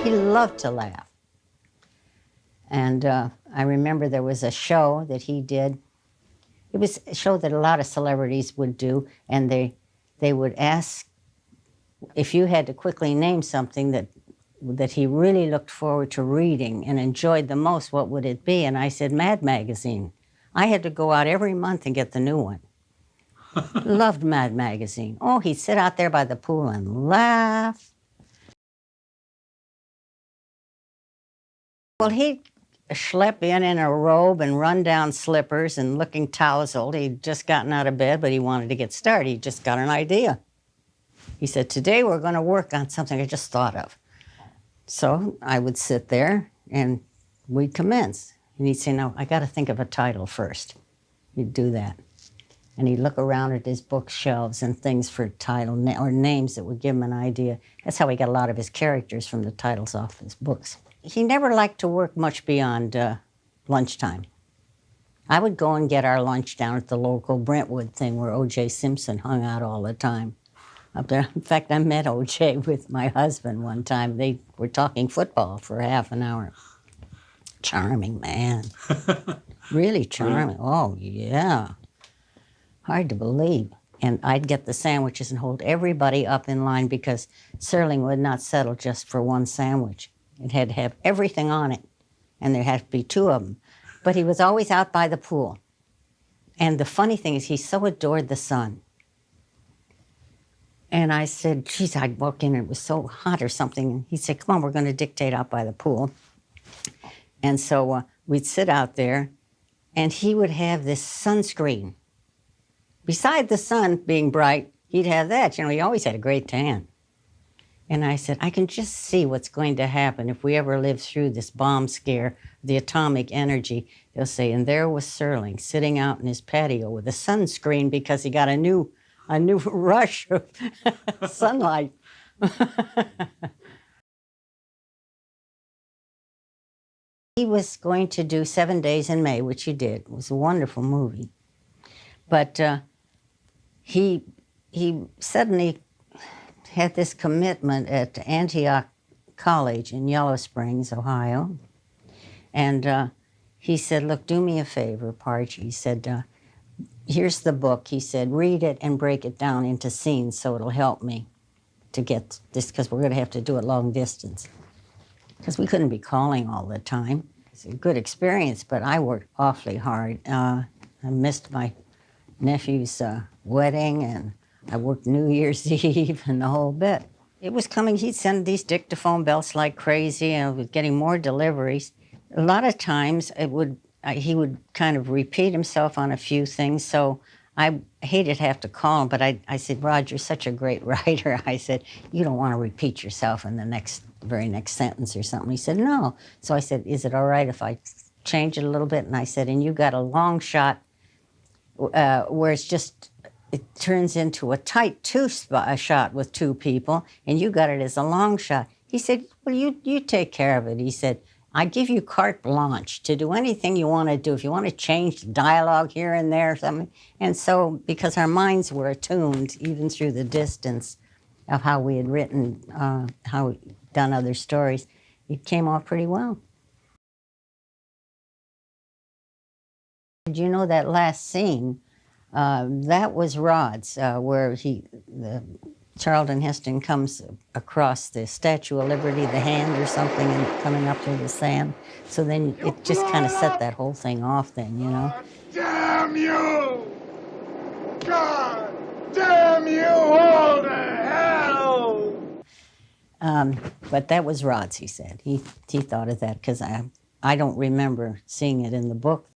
He loved to laugh. And I remember there was a show that he did. It was a show that a lot of celebrities would do, and they would ask if you had to quickly name something that he really looked forward to reading and enjoyed the most, what would it be? And I said, Mad Magazine. I had to go out every month and get the new one. Loved Mad Magazine. Oh, he'd sit out there by the pool and laugh. Well, he'd schlep in a robe and run down slippers and looking tousled. He'd just gotten out of bed, but he wanted to get started. He just got an idea. He said, today we're going to work on something I just thought of. So I would sit there and we'd commence. And he'd say, no, I got to think of a title first. He'd do that. And he'd look around at his bookshelves and things for title or names that would give him an idea. That's how he got a lot of his characters, from the titles off his books. He never liked to work much beyond lunchtime. I would go and get our lunch down at the local Brentwood thing where O.J. Simpson hung out all the time up there. In fact, I met O.J. with my husband one time. They were talking football for half an hour. Charming man. Really charming. Oh, yeah. Hard to believe. And I'd get the sandwiches and hold everybody up in line because Serling would not settle just for one sandwich. It had to have everything on it, and there had to be two of them. But he was always out by the pool. And the funny thing is, he so adored the sun. And I said, geez, I'd walk in and it was so hot or something. And he said, come on, we're going to dictate out by the pool. And so we'd sit out there, and he would have this sunscreen. Beside the sun being bright, he'd have that. You know, he always had a great tan. And I said, I can just see what's going to happen if we ever live through this bomb scare, the atomic energy. They'll say, and there was Serling sitting out in his patio with a sunscreen because he got a new rush of sunlight. He was going to do 7 Days in May, which he did. It was a wonderful movie. But he suddenly had this commitment at Antioch College in Yellow Springs, Ohio. And he said, look, do me a favor, Parch. He said, here's the book. He said, read it and break it down into scenes so it'll help me to get this, because we're going to have to do it long distance. Because we couldn't be calling all the time. It's a good experience, but I worked awfully hard. I missed my nephew's wedding, and I worked New Year's Eve and the whole bit. It was coming, he'd send these dictaphone belts like crazy, and I was getting more deliveries. A lot of times he would kind of repeat himself on a few things, so I hated to have to call him, but I said, Rod, you're such a great writer. I said, you don't want to repeat yourself in the very next sentence or something. He said, no. So I said, is it all right if I change it a little bit? And I said, and you got a long shot where it turns into a tight shot with two people, and you got it as a long shot. He said, well, you take care of it. He said, I give you carte blanche to do anything you want to do. If you want to change the dialogue here and there or something. And so, because our minds were attuned, even through the distance of how we had written, how we'd done other stories, it came off pretty well. You know that last scene? That was Rod's, where Charlton Heston comes across the Statue of Liberty, the hand or something, and coming up through the sand. So then it just kind of set that whole thing off then, you know. Damn you! God damn you all to hell! But that was Rod's, he said. He thought of that, because I don't remember seeing it in the book.